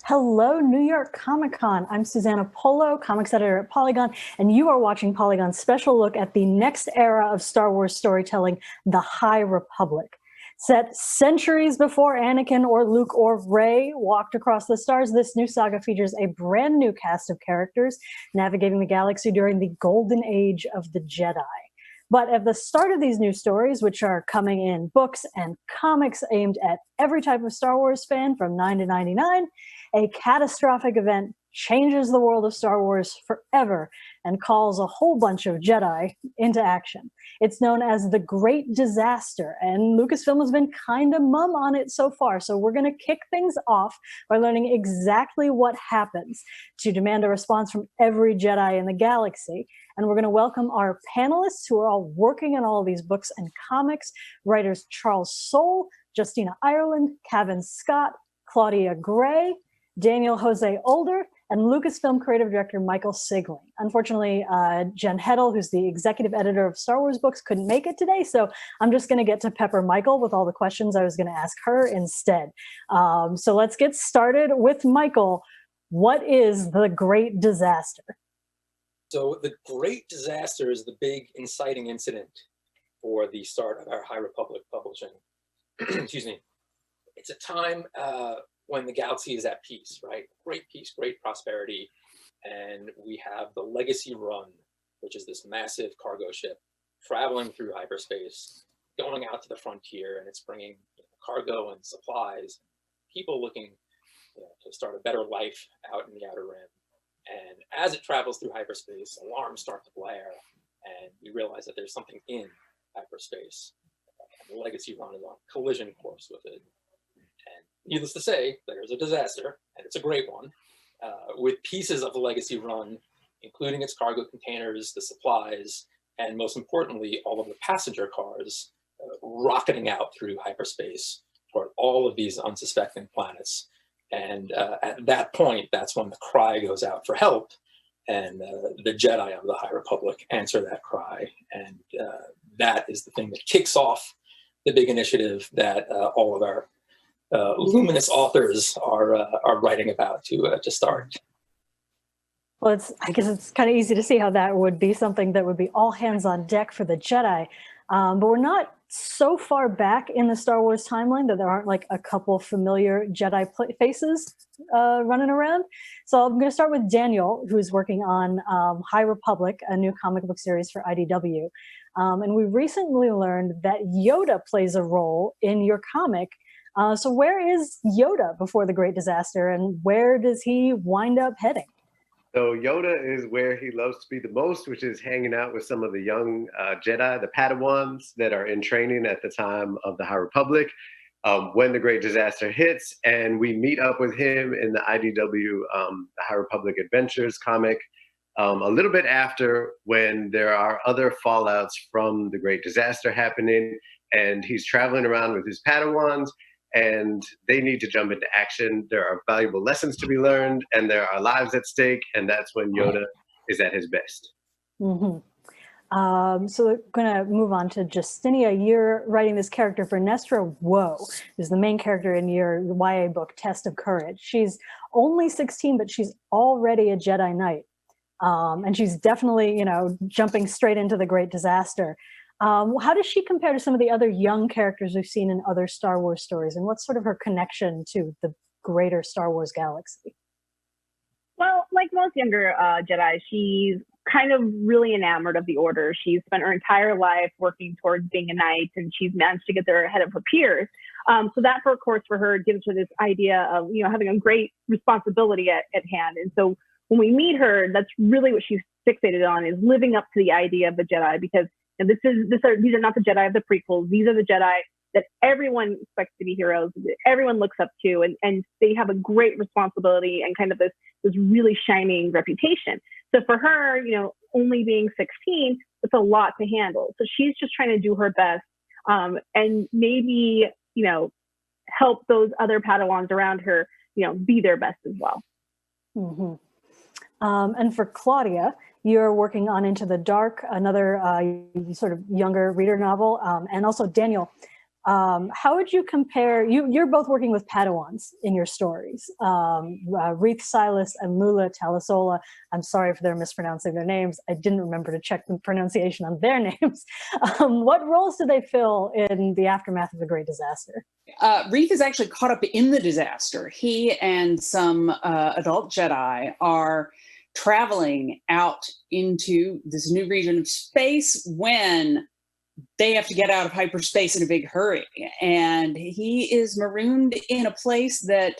Hello, New York Comic Con. I'm SUSANA POLO, comics editor at Polygon, and you are watching Polygon's special look at the next era of Star Wars storytelling, the High Republic. Set centuries before Anakin or Luke or Rey walked across the stars, this new saga features a brand new cast of characters navigating the galaxy during the golden age of the Jedi. But at the start of these new stories, which are coming in books and comics aimed at every type of Star Wars fan from 9 to 99, a catastrophic event changes the world of Star Wars forever and calls a whole bunch of Jedi into action. It's known as the Great Disaster, and Lucasfilm has been kind of mum on it so far. So we're going to kick things off by learning exactly what happens to demand a response from every Jedi in the galaxy. And we're going to welcome our panelists who are all working on all of these books and comics, writers Charles Soule, Justina Ireland, Cavan Scott, Claudia Gray, Daniel José Older, and Lucasfilm creative director Michael Sigling. Unfortunately, Jen Heddle, who's the executive editor of Star Wars books, couldn't make it today, so I'm just going to get to pepper Michael with all the questions I was going to ask her instead. So let's get started with Michael. What is the Great Disaster? So the Great Disaster is the big inciting incident for the start of our High Republic publishing. Excuse me. It's a time when the galaxy is at peace, right? Great peace, great prosperity. And we have the Legacy Run, which is this massive cargo ship traveling through hyperspace, going out to the frontier, and it's bringing cargo and supplies, people looking to start a better life out in the Outer Rim. And as it travels through hyperspace, alarms start to blare, and we realize that there's something in hyperspace. And the Legacy Run is on collision course with it. And needless to say, there's a disaster, and it's a great one, with pieces of the Legacy Run, including its cargo containers, the supplies, and most importantly, all of the passenger cars rocketing out through hyperspace toward all of these unsuspecting planets. And at that point, that's when the cry goes out for help, and the Jedi of the High Republic answer that cry. And that is the thing that kicks off the big initiative that all of our luminous authors are writing about to start. Well, I guess it's kind of easy to see how that would be something that would be all hands on deck for the Jedi. But we're not so far back in the Star Wars timeline that there aren't like a couple familiar Jedi faces running around. So I'm going to start with Daniel, who's working on High Republic, a new comic book series for IDW. And we recently learned that Yoda plays a role in your comic. So where is Yoda before the Great Disaster, and where does he wind up heading? So Yoda is where he loves to be the most, which is hanging out with some of the young Jedi, the Padawans that are in training at the time of the High Republic, when the Great Disaster hits. And we meet up with him in the IDW, the High Republic Adventures comic, a little bit after, when there are other fallouts from the Great Disaster happening. And he's traveling around with his Padawans, and they need to jump into action. There are valuable lessons to be learned, and there are lives at stake, and that's when Yoda is at his best. Mm-hmm. So we're going to move on to Justina. You're writing this character for Nestra Woe, who's the main character in your YA book, Test of Courage. She's only 16, but she's already a Jedi Knight. And she's definitely, jumping straight into the Great Disaster. How does she compare to some of the other young characters we've seen in other Star Wars stories? And what's sort of her connection to the greater Star Wars galaxy? Well, like most younger Jedi, she's kind of really enamored of the Order. She's spent her entire life working towards being a knight, and she's managed to get there ahead of her peers. So that, of course, for her gives her this idea of, having a great responsibility at hand. And so when we meet her, that's really what she's fixated on, is living up to the idea of the Jedi, because these are not the Jedi of the prequels. These are the Jedi that everyone expects to be heroes, that everyone looks up to, and they have a great responsibility and kind of this really shining reputation. So for her, only being 16, it's a lot to handle. So she's just trying to do her best, and maybe, help those other Padawans around her, be their best as well. Mm-hmm. And for Claudia, you're working on Into the Dark, another sort of younger reader novel. And also Daniel, How would you compare, you're both working with Padawans in your stories, Reith Silas and Lula Talisola. I'm sorry if they're mispronouncing their names. I didn't remember to check the pronunciation on their names. What roles do they fill in the aftermath of the Great Disaster? Reith is actually caught up in the disaster. He and some adult Jedi are traveling out into this new region of space when they have to get out of hyperspace in a big hurry. And he is marooned in a place that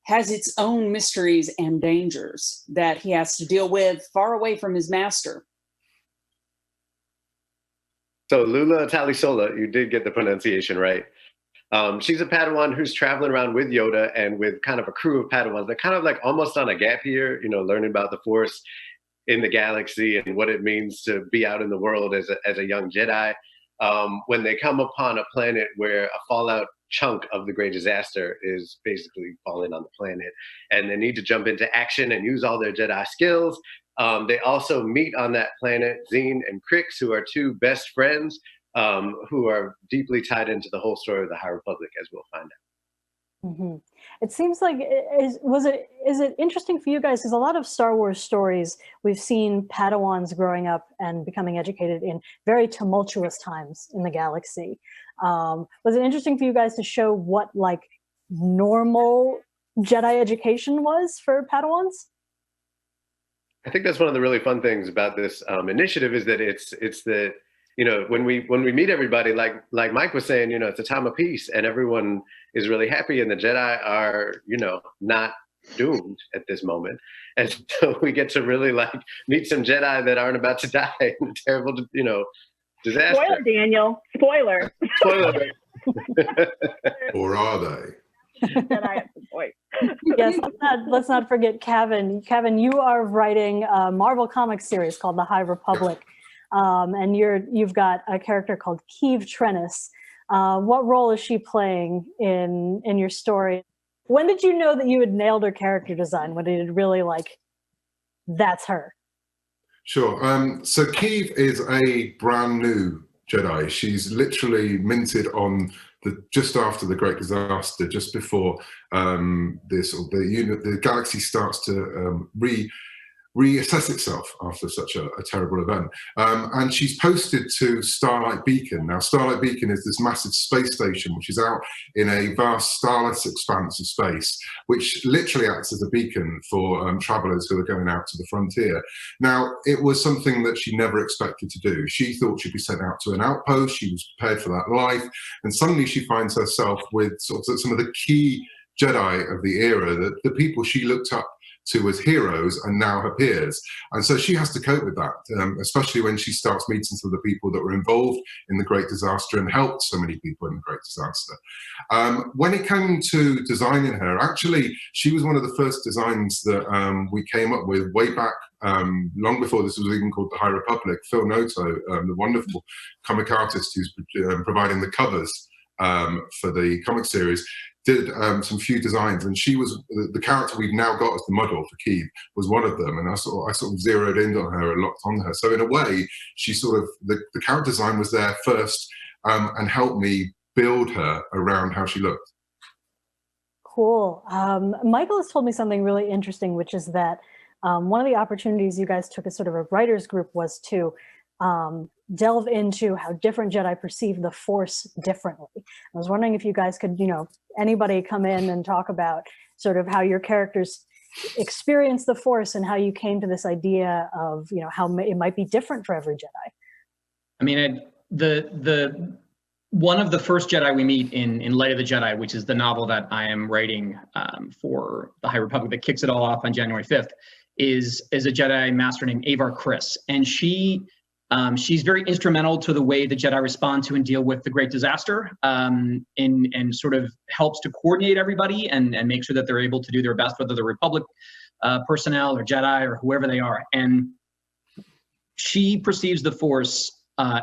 has its own mysteries and dangers that he has to deal with far away from his master. So Lula Talisola, you did get the pronunciation right. She's a Padawan who's traveling around with Yoda and with kind of a crew of Padawans. They're kind of like almost on a gap year, you know, learning about the Force in the galaxy and what it means to be out in the world as a young Jedi. When they come upon a planet where a fallout chunk of the Great Disaster is basically falling on the planet, and they need to jump into action and use all their Jedi skills. They also meet on that planet Zine and Crix, who are two best friends who are deeply tied into the whole story of the High Republic, as we'll find out. Mm-hmm. It seems like, is it interesting for you guys? Because a lot of Star Wars stories, we've seen Padawans growing up and becoming educated in very tumultuous times in the galaxy. Was it interesting for you guys to show what like normal Jedi education was for Padawans? I think that's one of the really fun things about this initiative is that it's the, you know, when we meet everybody, like Mike was saying, you know, it's a time of peace and everyone is really happy and the Jedi are, you know, not doomed at this moment. And so we get to really like meet some Jedi that aren't about to die in a terrible, you know, disaster. Spoiler, Daniel. Spoiler. Spoiler. Or are they? Jedi at some point. Yes, let's not forget Cavan. Cavan, you are writing a Marvel Comics series called The High Republic. And you've got a character called Keeve Trennis. What role is she playing in your story? When did you know that you had nailed her character design? When did it really like, that's her? Sure. So Keeve is a brand new Jedi. She's literally minted on just after the Great Disaster, just before the galaxy starts to reassess itself after such a terrible event. And she's posted to Starlight Beacon. Now, Starlight Beacon is this massive space station, which is out in a vast starless expanse of space, which literally acts as a beacon for travelers who are going out to the frontier. Now, it was something that she never expected to do. She thought she'd be sent out to an outpost. She was prepared for that life. And suddenly she finds herself with sort of some of the key Jedi of the era, the people she looked up to as heroes and now her peers. And so she has to cope with that, especially when she starts meeting some of the people that were involved in the Great Disaster and helped so many people in the Great Disaster. When it came to designing her, actually, she was one of the first designs that we came up with way back, long before this was even called the High Republic. Phil Noto, the wonderful comic artist who's providing the covers for the comic series, did some few designs, and she was the character we've now got as the model for Keeve was one of them, and I sort of zeroed in on her and locked on her. So in a way, she sort of the character design was there first and helped me build her around how she looked. Cool. Michael has told me something really interesting, which is that one of the opportunities you guys took as sort of a writers group was to delve into how different Jedi perceive the Force differently. I was wondering if you guys could, you know, anybody come in and talk about sort of how your characters experience the Force and how you came to this idea of, you know, how it might be different for every Jedi. I mean, the one of the first Jedi we meet in Light of the Jedi, which is the novel that I am writing for the High Republic that kicks it all off on January 5th, is a Jedi master named Avar Kriss, and she's very instrumental to the way the Jedi respond to and deal with the Great Disaster, and sort of helps to coordinate everybody and make sure that they're able to do their best, whether they're Republic personnel or Jedi or whoever they are. And she perceives the Force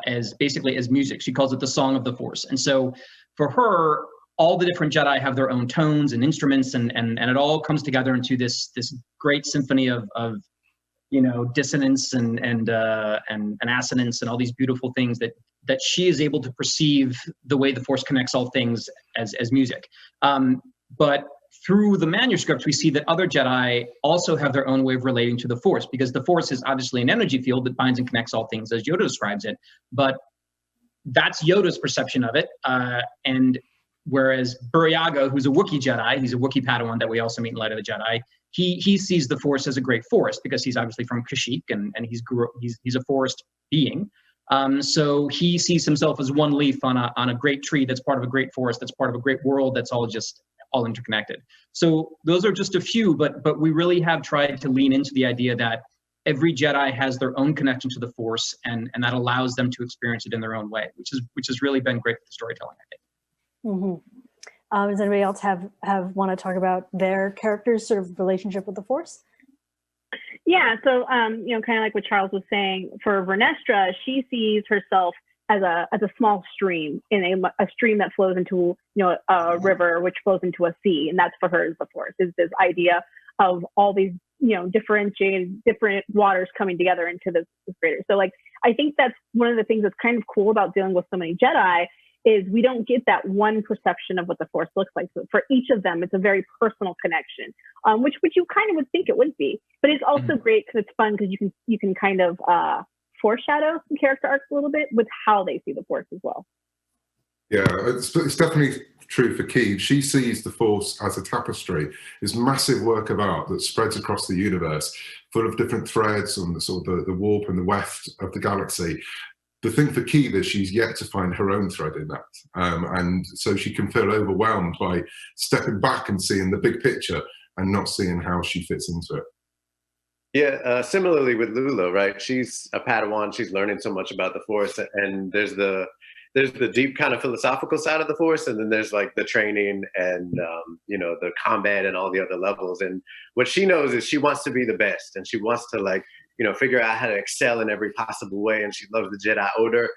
as basically as music. She calls it the song of the Force. And so for her, all the different Jedi have their own tones and instruments, and it all comes together into this great symphony of you know, dissonance and assonance and all these beautiful things that that she is able to perceive the way the Force connects all things as music. But through the manuscript, we see that other Jedi also have their own way of relating to the Force, because the Force is obviously an energy field that binds and connects all things, as Yoda describes it. But that's Yoda's perception of it. And whereas Buryaga, who's a Wookiee Jedi, he's a Wookiee Padawan that we also meet in Light of the Jedi, he sees the Force as a great force because he's obviously from Kashyyyk and he's a forest being. So he sees himself as one leaf on a great tree that's part of a great forest, that's part of a great world, that's all interconnected. So those are just a few, but we really have tried to lean into the idea that every Jedi has their own connection to the Force, and that allows them to experience it in their own way, which has really been great for the storytelling, I think. Mm-hmm. Does anybody else have want to talk about their characters' sort of relationship with the Force? Yeah, so kind of like what Charles was saying, for Vernestra, she sees herself as a small stream, in a stream that flows into a river, which flows into a sea, and that's for her is the Force. Is this idea of all these different waters coming together into this greater. So like I think that's one of the things that's kind of cool about dealing with so many Jedi is we don't get that one perception of what the Force looks like. So for each of them, it's a very personal connection, which you kind of would think it would be. But it's also great because it's fun because you can kind of foreshadow some character arcs a little bit with how they see the Force as well. Yeah, it's definitely true for Key. She sees the Force as a tapestry, this massive work of art that spreads across the universe, full of different threads on the sort of the warp and the weft of the galaxy. The thing for Key that she's yet to find her own thread in that. And so she can feel overwhelmed by stepping back and seeing the big picture and not seeing how she fits into it. Yeah, similarly with Lula, right? She's a Padawan. She's learning so much about the Force, and there's the deep kind of philosophical side of the Force, and then there's like the training and the combat and all the other levels. And what she knows is she wants to be the best, and she wants to figure out how to excel in every possible way. And she loves the Jedi Order,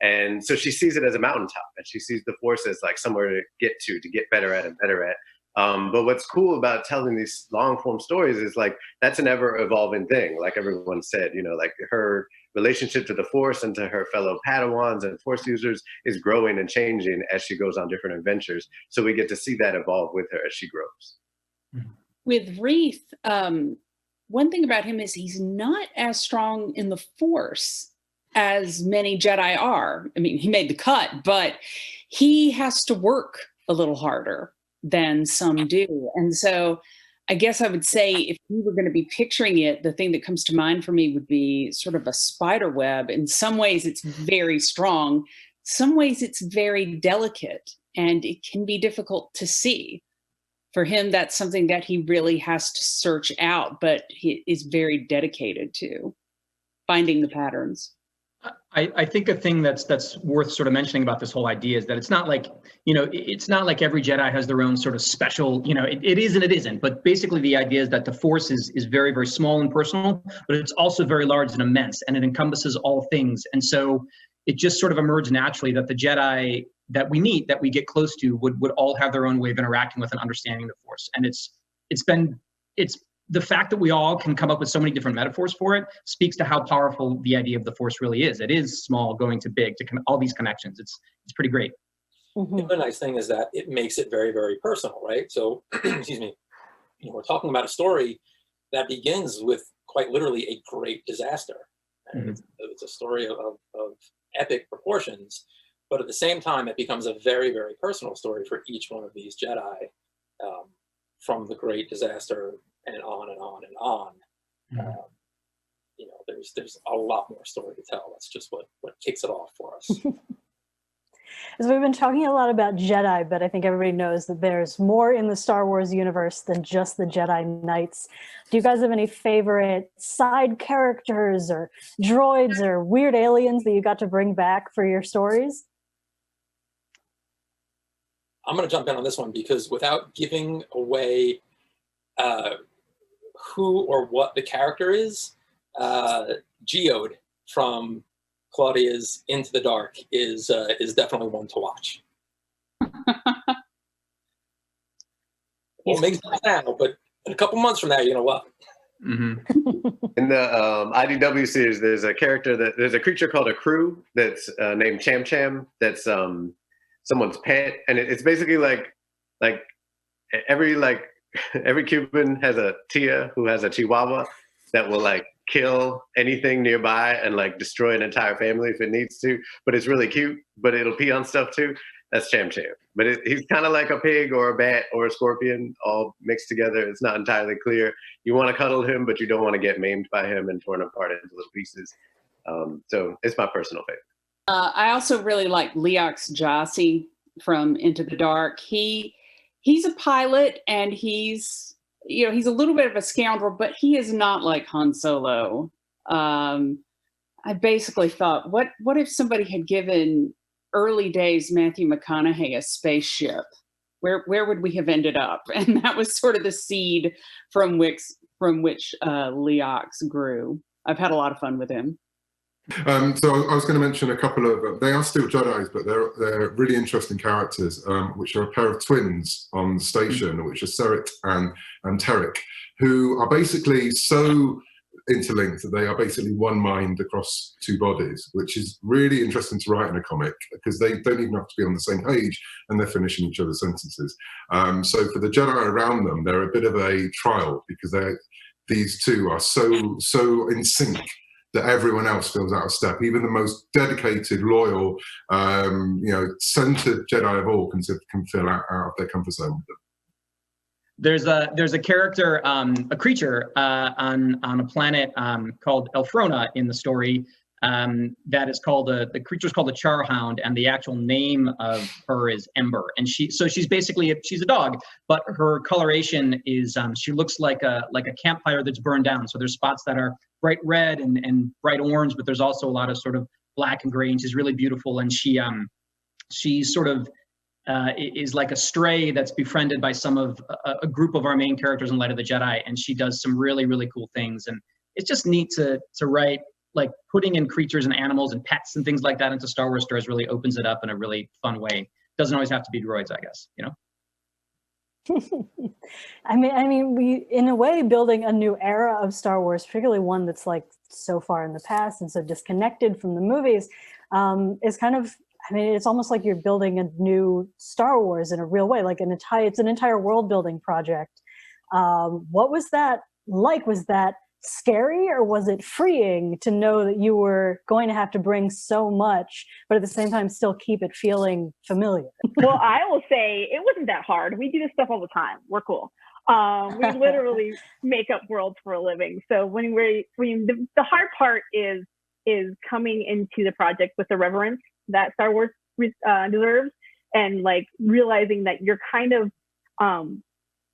and so she sees it as a mountaintop, and she sees the Force as like somewhere to get better at and better at. But what's cool about telling these long form stories is like that's an ever evolving thing. Like everyone said, like her relationship to the Force and to her fellow Padawans and Force users is growing and changing as she goes on different adventures. So we get to see that evolve with her as she grows. With Reith, one thing about him is he's not as strong in the Force as many Jedi are. I mean, he made the cut, but he has to work a little harder than some do. And so I guess I would say if we were going to be picturing it, the thing that comes to mind for me would be sort of a spider web. In some ways it's very strong. Some ways it's very delicate and it can be difficult to see. For him, that's something that he really has to search out, but he is very dedicated to finding the patterns. I think a thing that's worth sort of mentioning about this whole idea is that it's not like, it's not like every Jedi has their own sort of special, it is and it isn't. But basically the idea is that the Force is very, very small and personal, but it's also very large and immense, and it encompasses all things. And so it just sort of emerged naturally that the Jedi that we meet, that we get close to, would all have their own way of interacting with and understanding the Force. And it's the fact that we all can come up with so many different metaphors for it speaks to how powerful the idea of the Force really is. It is small going to big, to all these connections. It's pretty great. The other nice thing is that it makes it very, very personal, right? So, excuse me, we're talking about a story that begins with quite literally a great disaster. And it's a story of epic proportions, but at the same time, it becomes a very, very personal story for each one of these Jedi, from the great disaster and on and on and on. There's a lot more story to tell. That's just what kicks it off for us. So we've been talking a lot about Jedi, but I think everybody knows that there's more in the Star Wars universe than just the Jedi Knights. Do you guys have any favorite side characters or droids or weird aliens that you got to bring back for your stories? I'm going to jump in on this one because without giving away who or what the character is, Geode from Claudia's Into the Dark is definitely one to watch. Won't make sense now, but in a couple months from now, you're gonna love it. In the IDW series, there's a creature called a crew that's named Cham Cham. That's someone's pet, and it's basically like every Cuban has a tia who has a Chihuahua that will like kill anything nearby and like destroy an entire family if it needs to. But it's really cute. But it'll pee on stuff too. That's Cham Cham. But he's kind of like a pig or a bat or a scorpion all mixed together. It's not entirely clear. You want to cuddle him, but you don't want to get maimed by him and torn apart into little pieces. So it's my personal favorite. I also really like Leox Jassi from Into the Dark. He's a pilot, and he's a little bit of a scoundrel, but he is not like Han Solo. I basically thought, what if somebody had given early days Matthew McConaughey a spaceship? Where would we have ended up? And that was sort of the seed from which Leox grew. I've had a lot of fun with him. So I was going to mention a couple of, they are still Jedis, but they're really interesting characters, which are a pair of twins on the station, which are Serit and Terek, who are basically so interlinked that they are basically one mind across two bodies, which is really interesting to write in a comic because they don't even have to be on the same page and they're finishing each other's sentences. So for the Jedi around them, they're a bit of a trial because these two are so in sync that everyone else feels out of step. Even the most dedicated, loyal, centered Jedi of all can feel out of their comfort zone with them. There's a character, a creature on a planet called Elfrona in the story that is called the creature's called a Charhound, and the actual name of her is Ember. And she's basically she's a dog, but her coloration is she looks like a campfire that's burned down. So there's spots that are bright red and bright orange, but there's also a lot of sort of black and gray, and she's really beautiful. And she sort of is like a stray that's befriended by some of a group of our main characters in Light of the Jedi, and she does some really, really cool things. And it's just neat to write, like putting in creatures and animals and pets and things like that into Star Wars stories really opens it up in a really fun way. Doesn't always have to be droids, I guess, I mean, we, in a way, building a new era of Star Wars, particularly one that's like so far in the past and so disconnected from the movies, is kind of, I mean, it's almost like you're building a new Star Wars in a real way, like it's an entire world building project. What was that like? Was that scary, or was it freeing to know that you were going to have to bring so much, but at the same time still keep it feeling familiar? Well, I will say it wasn't that hard. We do this stuff all the time. We're cool. We literally make up worlds for a living. So the hard part is coming into the project with the reverence that Star Wars deserves, and like realizing that you're kind of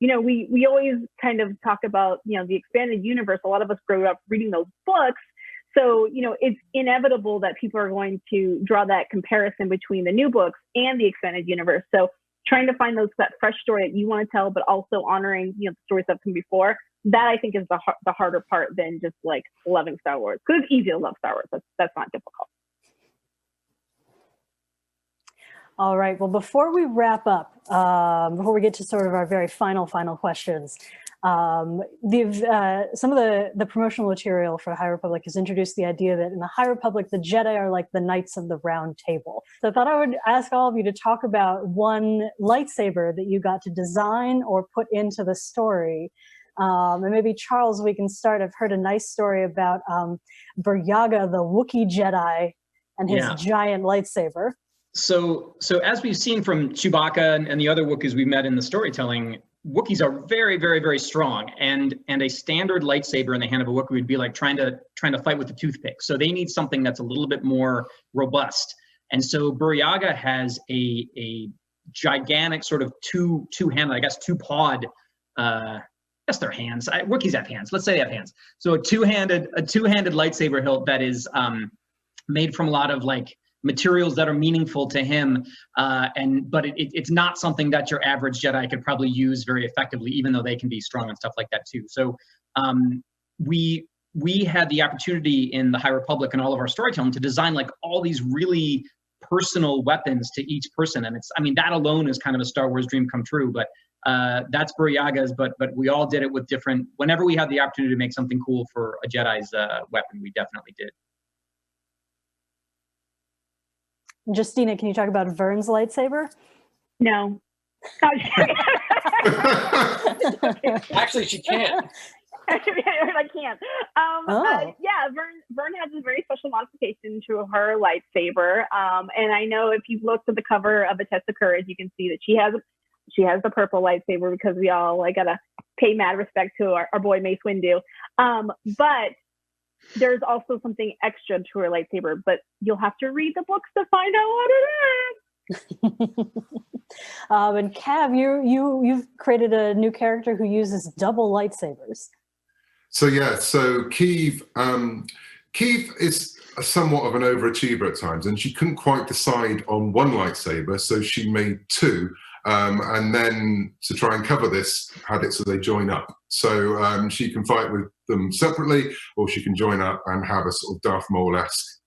we always kind of talk about the expanded universe. A lot of us grew up reading those books, so it's inevitable that people are going to draw that comparison between the new books and the expanded universe. So trying to find that fresh story that you want to tell, but also honoring the stories that come before, that I think is the harder part than just like loving Star Wars, because it's easy to love Star Wars. That's not difficult. All right. Well, before we wrap up, before we get to sort of our very final questions, some of the promotional material for High Republic has introduced the idea that in the High Republic, the Jedi are like the Knights of the Round Table. So I thought I would ask all of you to talk about one lightsaber that you got to design or put into the story. And maybe, Charles, we can start. I've heard a nice story about Buryaga, the Wookiee Jedi, and his giant lightsaber. So as we've seen from Chewbacca and the other Wookiees we've met in the storytelling, Wookiees are very, very, very strong, and a standard lightsaber in the hand of a Wookiee would be like trying to fight with a toothpick. So they need something that's a little bit more robust. And so Buryaga has a gigantic sort of two-handed, I guess two-pawed, I guess they're hands. Wookiees have hands. Let's say they have hands. So a two-handed lightsaber hilt that is made from a lot of like materials that are meaningful to him, but it's not something that your average Jedi could probably use very effectively, even though they can be strong and stuff like that too. So we had the opportunity in the High Republic and all of our storytelling to design like all these really personal weapons to each person, and that alone is kind of a Star Wars dream come true. But That's Buriyaga's, but we all did it with different. Whenever we had the opportunity to make something cool for a Jedi's weapon, we definitely did. Justina, can you talk about Vern's lightsaber? No. Actually, she can. I can't. Yeah, Vern has a very special modification to her lightsaber. And I know if you've looked at the cover of A Test of Courage, you can see that she has the purple lightsaber because we all gotta pay mad respect to our boy Mace Windu. But there's also something extra to her lightsaber, but you'll have to read the books to find out what it is. And Cav, you've created a new character who uses double lightsabers. So yeah, so Keeve is somewhat of an overachiever at times, and she couldn't quite decide on one lightsaber, so she made two, and then to try and cover this, had it so they join up. So she can fight with them separately, or she can join up and have a sort of Darth Maul-esque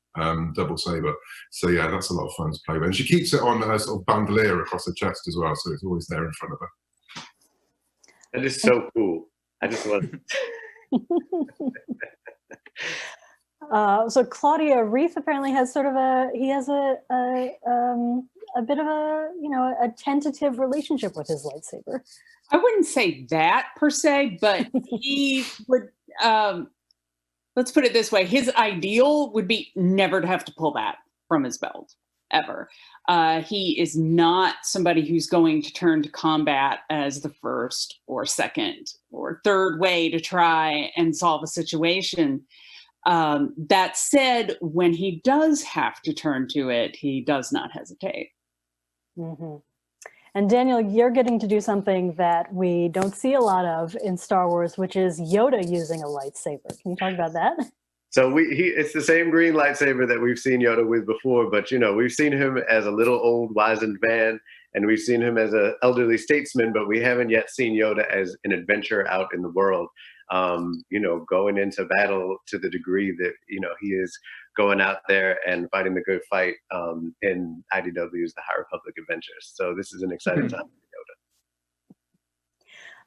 double saber. So yeah, that's a lot of fun to play with. And she keeps it on a sort of bandolier across her chest as well, so it's always there in front of her. That is so cool. I just love it. So Claudia, Reef apparently has sort of a bit of a tentative relationship with his lightsaber. I wouldn't say that per se, but he would, let's put it this way. His ideal would be never to have to pull that from his belt, ever. He is not somebody who's going to turn to combat as the first or second or third way to try and solve a situation. That said, when he does have to turn to it, he does not hesitate. Mm-hmm. And Daniel, you're getting to do something that we don't see a lot of in Star Wars, which is Yoda using a lightsaber. Can you talk about that? So it's the same green lightsaber that we've seen Yoda with before, but we've seen him as a little old wizened man, and we've seen him as an elderly statesman, but we haven't yet seen Yoda as an adventurer out in the world, going into battle to the degree that, he is going out there and fighting the good fight in IDW's The High Republic Adventures. So this is an exciting time for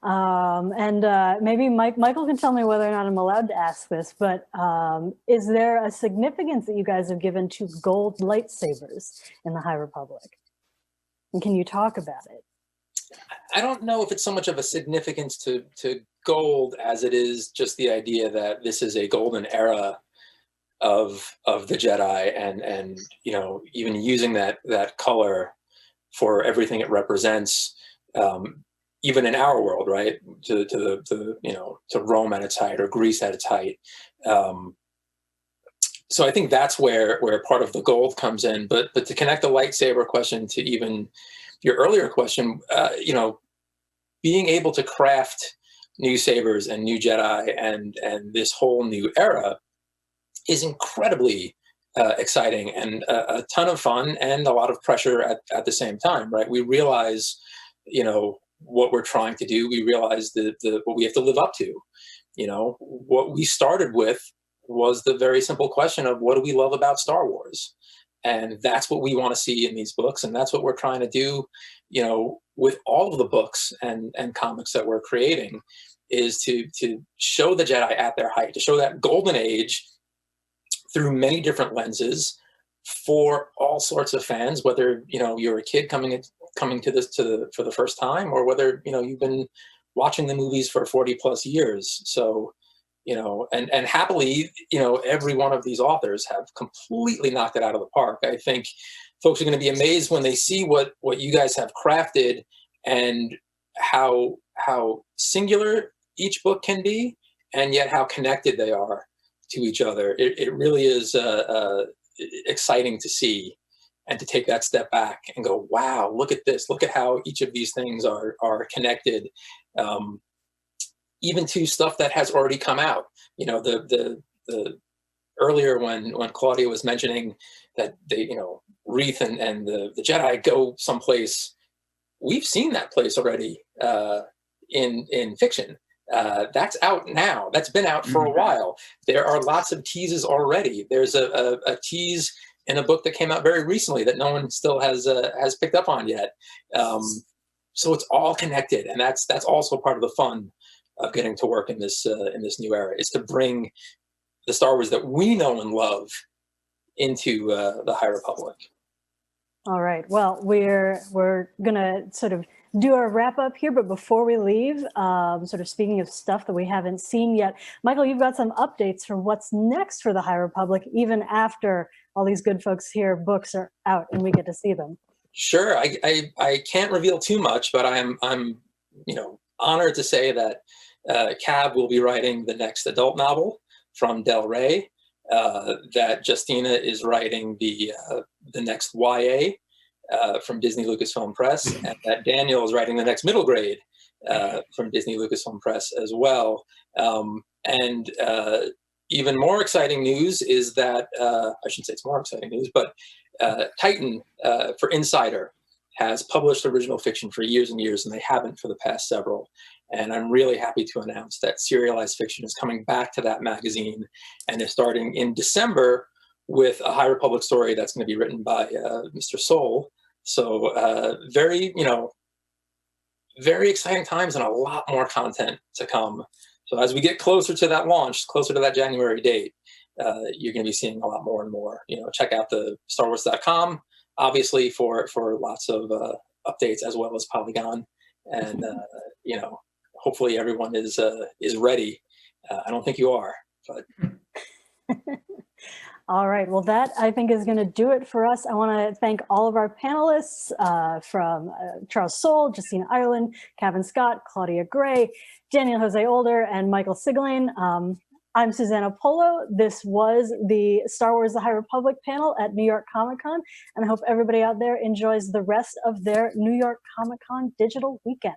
Yoda. Maybe Michael can tell me whether or not I'm allowed to ask this, but is there a significance that you guys have given to gold lightsabers in the High Republic? And can you talk about it? I don't know if it's so much of a significance to gold as it is just the idea that this is a golden era of the Jedi, and even using that color for everything it represents, even in our world, right? To Rome at its height or Greece at its height. So I think that's where part of the gold comes in. But to connect the lightsaber question to even your earlier question, being able to craft new sabers and new Jedi and this whole new era is incredibly exciting and a ton of fun and a lot of pressure at the same time, right? We realize, what we're trying to do. We realize what we have to live up to. What we started with was the very simple question of what do we love about Star Wars? And that's what we want to see in these books. And that's what we're trying to do, with all of the books and comics that we're creating, is to show the Jedi at their height, to show that golden age through many different lenses for all sorts of fans, whether you're a kid coming to this for the first time, or whether you've been watching the movies for 40 plus years. So and happily every one of these authors have completely knocked it out of the park. I think folks are going to be amazed when they see what you guys have crafted and how singular each book can be, and yet how connected they are to each other. It really is exciting to see, and to take that step back and go, wow, look at this. Look at how each of these things are connected, even to stuff that has already come out. The earlier when Claudia was mentioning that they, Reith and the Jedi go someplace, we've seen that place already in fiction. That's out now. That's been out for a while. There are lots of teases already. There's a tease in a book that came out very recently that no one still has picked up on yet. So it's all connected, and that's also part of the fun of getting to work in this new era, is to bring the Star Wars that we know and love into the High Republic. All right. Well, we're gonna sort of do our wrap up here, but before we leave, sort of speaking of stuff that we haven't seen yet, Michael, you've got some updates for what's next for the High Republic, even after all these good folks here books are out and we get to see them. Sure. I can't reveal too much, but I'm honored to say that Cav will be writing the next adult novel from Del Rey. That Justina is writing the next YA from Disney Lucasfilm Press, and that Daniel is writing the next middle grade from Disney Lucasfilm Press as well. And even more exciting news is that, I shouldn't say it's more exciting news, but Titan for Insider has published original fiction for years and years, and they haven't for the past several. And I'm really happy to announce that serialized fiction is coming back to that magazine, and is starting in December with a High Republic story that's going to be written by Mr. Soule. So very exciting times, and a lot more content to come. So as we get closer to that launch, closer to that January date, you're going to be seeing a lot more and more. Check out the StarWars.com, obviously, for lots of updates, as well as Polygon, and hopefully everyone is ready. I don't think you are, but. All right. Well, that I think is going to do it for us. I want to thank all of our panelists from Charles Soule, Justina Ireland, Cavan Scott, Claudia Gray, Daniel José Older, and Michael Siglain. I'm Susana Polo. This was the Star Wars The High Republic panel at New York Comic Con, and I hope everybody out there enjoys the rest of their New York Comic Con digital weekend.